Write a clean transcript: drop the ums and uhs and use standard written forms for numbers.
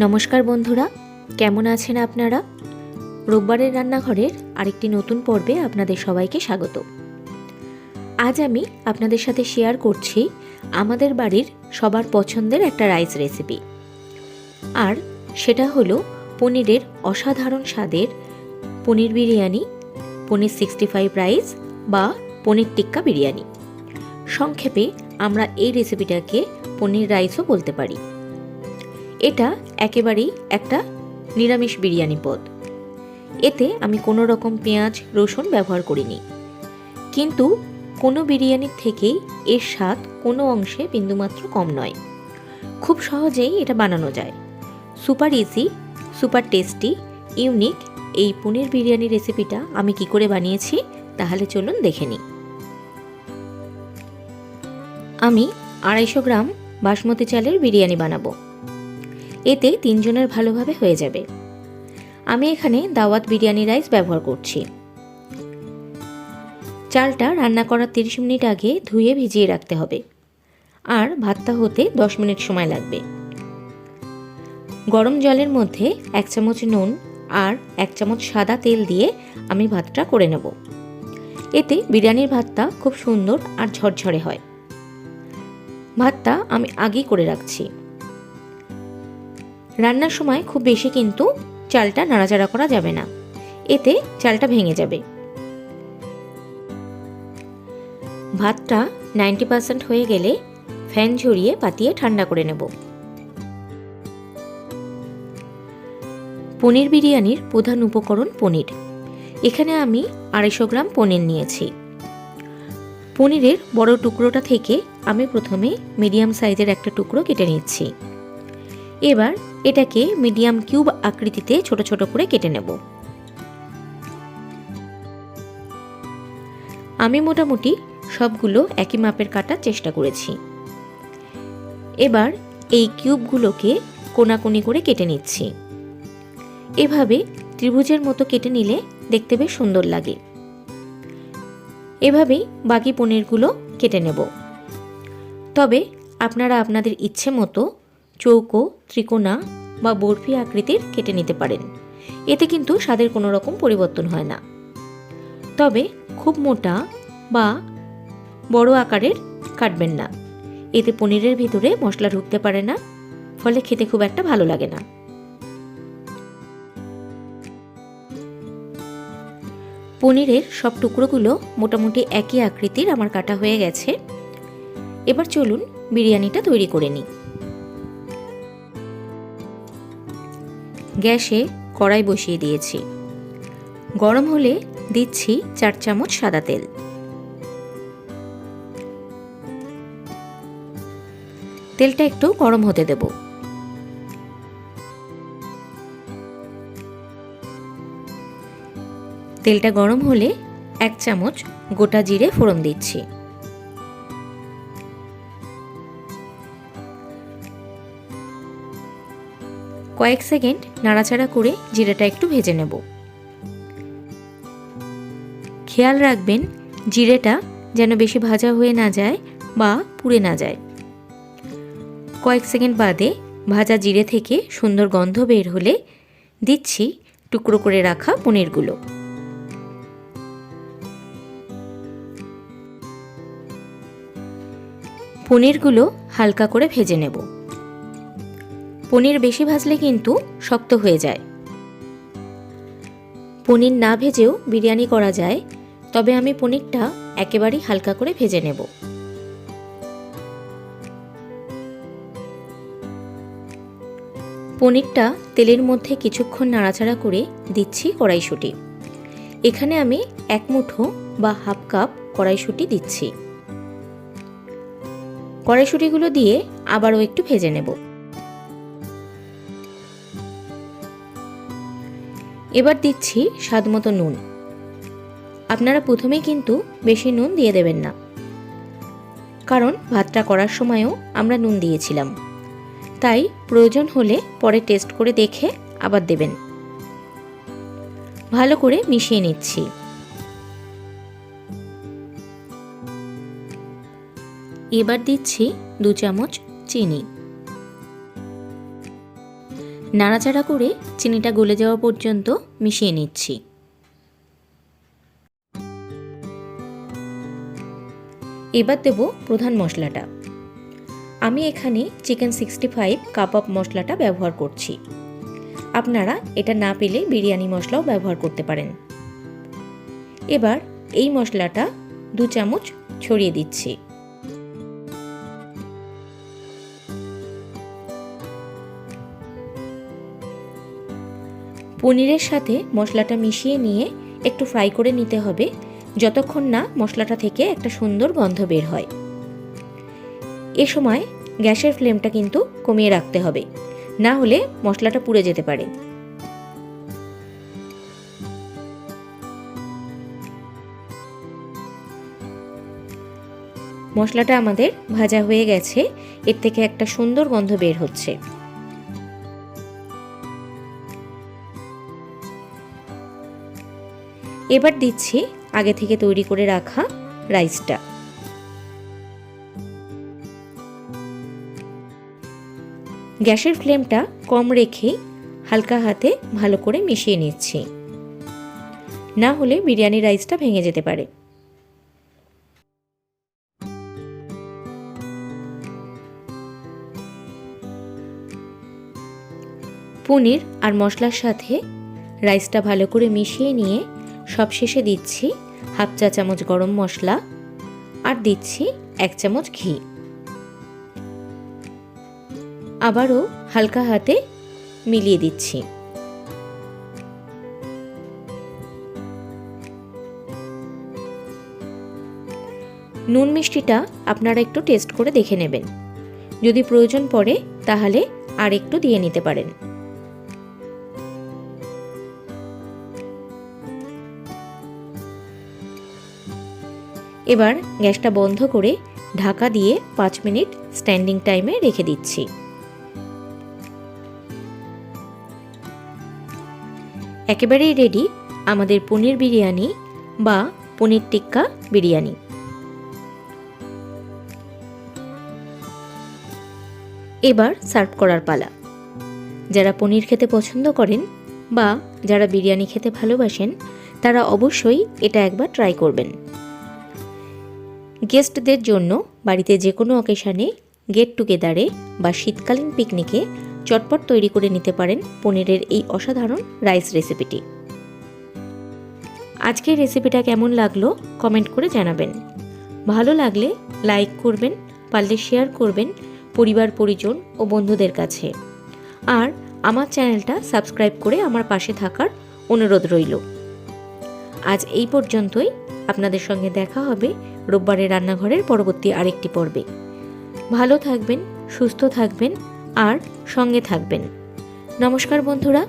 নমস্কার বন্ধুরা, কেমন আছেন আপনারা? রোববারের রান্নাঘরের আরেকটি নতুন পর্বে আপনাদের সবাইকে স্বাগত। আজ আমি আপনাদের সাথে শেয়ার করছি আমাদের বাড়ির সবার পছন্দের একটা রাইস রেসিপি, আর সেটা হলো পনিরের অসাধারণ স্বাদের পনির বিরিয়ানি, পনির 65 রাইস বা পনির টিক্কা বিরিয়ানি। সংক্ষেপে আমরা এই রেসিপিটাকে পনির রাইসও বলতে পারি। এটা একেবারেই একটা নিরামিষ বিরিয়ানি পদ। এতে আমি কোনো রকম পেঁয়াজ রসুন ব্যবহার করিনি, কিন্তু কোনো বিরিয়ানির থেকেই এর স্বাদ কোনো অংশে বিন্দুমাত্র কম নয়। খুব সহজেই এটা বানানো যায়। Super easy, super tasty, unique এই পনির বিরিয়ানি রেসিপিটা আমি কি করে বানিয়েছি তাহলে চলুন দেখে নিই। আমি 250 গ্রাম বাসমতি চালের বিরিয়ানি বানাবো। এতে 3 জনের ভালোভাবে হয়ে যাবে। আমি এখানে দাওয়াত বিরিয়ানি রাইস ব্যবহার করছি। চালটা রান্না করার 30 মিনিট আগে ধুয়ে ভিজিয়ে রাখতে হবে, আর ভাতটা হতে 10 মিনিট সময় লাগবে। গরম জলের মধ্যে 1 চামচ নুন আর 1 চামচ সাদা তেল দিয়ে আমি ভাতটা করে নেব। এতে বিরিয়ানির ভাতটা খুব সুন্দর আর ঝরঝরে হয়। ভাতটা আমি আগেই করে রাখছি। রান্নার সময় খুব বেশি কিন্তু চালটা নাড়াচাড়া করা যাবে না, এতে চালটা ভেঙে যাবে। ভাতটা 90% হয়ে গেলে ফ্যান ঝরিয়ে পাতিয়ে ঠান্ডা করে নেব। পনির বিরিয়ানির প্রধান উপকরণ পনির। এখানে আমি 250 গ্রাম পনির নিয়েছি। পনিরের বড় টুকরোটা থেকে আমি প্রথমে মিডিয়াম সাইজের একটা টুকরো কেটে নিচ্ছি। এবার এটাকে মিডিয়াম কিউব আকৃতিতে ছোট ছোট করে কেটে নেব। আমি মোটামুটি সবগুলো একই মাপের কাটার চেষ্টা করেছি। এবার এই কিউবগুলোকে কোনাকুনি করে কেটে নিচ্ছি। এভাবে ত্রিভুজের মতো কেটে নিলে দেখতে বেশ সুন্দর লাগে। এভাবেই বাকি পনিরগুলো কেটে নেব। তবে আপনারা আপনাদের ইচ্ছে মতো চৌকো, ত্রিকোণা বা বরফি আকৃতির কেটে নিতে পারেন। এতে কিন্তু স্বাদের কোনো রকম পরিবর্তন হয় না। তবে খুব মোটা বা বড় আকারের কাটবেন না, এতে পনিরের ভিতরে মশলা ঢুকতে পারে না, ফলে খেতে খুব একটা ভালো লাগে না। পনিরের সব টুকরোগুলো মোটামুটি একই আকৃতির আমার কাটা হয়ে গেছে। এবার চলুন বিরিয়ানিটা তৈরি করে নিই। গ্যাসে কড়াই বসিয়ে দিয়েছি। গরম হলে দিচ্ছি 4 চামচ সাদা তেল। তেলটা একটু গরম হতে দেব। তেলটা গরম হলে 1 চামচ গোটা জিরে ফোড়ন দিচ্ছি। কয়েক সেকেন্ড নাড়াচাড়া করে জিরেটা একটু ভেজে নেব। খেয়াল রাখবেন জিরেটা যেন বেশি ভাজা হয়ে না যায় বা পুড়ে না যায়। কয়েক সেকেন্ড বাদে ভাজা জিরে থেকে সুন্দর গন্ধ বের হলে দিচ্ছি টুকরো করে রাখা পনিরগুলো। পনিরগুলো হালকা করে ভেজে নেব। পনির বেশি ভাজলে কিন্তু শক্ত হয়ে যায়। পনির না ভেজেও বিরিয়ানি করা যায়, তবে আমি পনিরটা একেবারেই হালকা করে ভেজে নেব। পনিরটা তেলের মধ্যে কিছুক্ষণ নাড়াচাড়া করে দিচ্ছি কড়াইশুঁটি। এখানে আমি 1 মুঠো বা হাফ কাপ কড়াইশুঁটি দিচ্ছি। কড়াইশুঁটিগুলো দিয়ে আবারও একটু ভেজে নেব। এবার দিচ্ছি স্বাদমতো নুন। আপনারা প্রথমেই কিন্তু বেশি নুন দিয়ে দেবেন না, কারণ ভাতটা করার সময়ও আমরা নুন দিয়েছিলাম। তাই প্রয়োজন হলে পরে টেস্ট করে দেখে আবার দেবেন। ভালো করে মিশিয়ে নিচ্ছি। এবার দিচ্ছি 2 চামচ চিনি। নাড়াচাড়া করে চিনিটা গলে যাওয়া পর্যন্ত মিশিয়ে নিচ্ছি। এবার দেব প্রধান মশলাটা। আমি এখানে চিকেন 65 কাবাব মশলাটা ব্যবহার করছি। আপনারা এটা না পেলে বিরিয়ানি মশলাও ব্যবহার করতে পারেন। এবার এই মশলাটা 2 চামচ ছড়িয়ে দিচ্ছি। পনিরের সাথে মশলাটা মিশিয়ে নিয়ে একটু ফ্রাই করে নিতে হবে, যতক্ষণ না মশলাটা থেকে একটা সুন্দর গন্ধ বের হয়। এ সময় গ্যাসের ফ্লেমটা কিন্তু কমিয়ে রাখতে হবে, না হলে মশলাটা পুড়ে যেতে পারে। মশলাটা আমাদের ভাজা হয়ে গেছে, এর থেকে একটা সুন্দর গন্ধ বের হচ্ছে। এবার দিচ্ছি আগে থেকে তৈরি করে রাখা রাইসটা। গ্যাসের ফ্লেমটা কম রেখেই হালকা হাতে ভালো করে মিশিয়ে নিচ্ছি, না হলে বিরিয়ানি রাইসটা ভেঙে যেতে পারে। পনির আর মশলার সাথে রাইসটা ভালো করে মিশিয়ে নিয়ে সবশেষে দিচ্ছি হাফ চা চামচ গরম মশলা আর দিচ্ছি 1 চামচ ঘি। আবারও হালকা হাতে মিলিয়ে দিচ্ছি। নুন মিষ্টিটা আপনারা একটু টেস্ট করে দেখে নেবেন, যদি প্রয়োজন পড়ে তাহলে আর একটু দিয়ে নিতে পারেন। এবার গ্যাসটা বন্ধ করে ঢাকা দিয়ে 5 মিনিট স্ট্যান্ডিং টাইমে রেখে দিচ্ছি। একেবারেই রেডি আমাদের পনির বিরিয়ানি বা পনির টিক্কা বিরিয়ানি। এবার সার্ভ করার পালা। যারা পনির খেতে পছন্দ করেন বা যারা বিরিয়ানি খেতে ভালোবাসেন তারা অবশ্যই এটা একবার ট্রাই করবেন। গেস্টদের জন্য বাড়িতে যে কোনো অকেশানে, গেট টুগেদারে বা শীতকালীন পিকনিকে চটপট তৈরি করে নিতে পারেন পনিরের এই অসাধারণ রাইস রেসিপিটি। আজকের রেসিপিটা কেমন লাগলো কমেন্ট করে জানাবেন। ভালো লাগলে লাইক করবেন, পারলে শেয়ার করবেন পরিবার পরিজন ও বন্ধুদের কাছে। আর আমার চ্যানেলটা সাবস্ক্রাইব করে আমার পাশে থাকার অনুরোধ রইল। আজ এই পর্যন্তই। আপনাদের সঙ্গে দেখা হবে রোববারের রান্নাঘরের পরবর্তী আরেকটি পর্বে। ভালো থাকবেন, সুস্থ থাকবেন আর সঙ্গে থাকবেন। নমস্কার বন্ধুরা।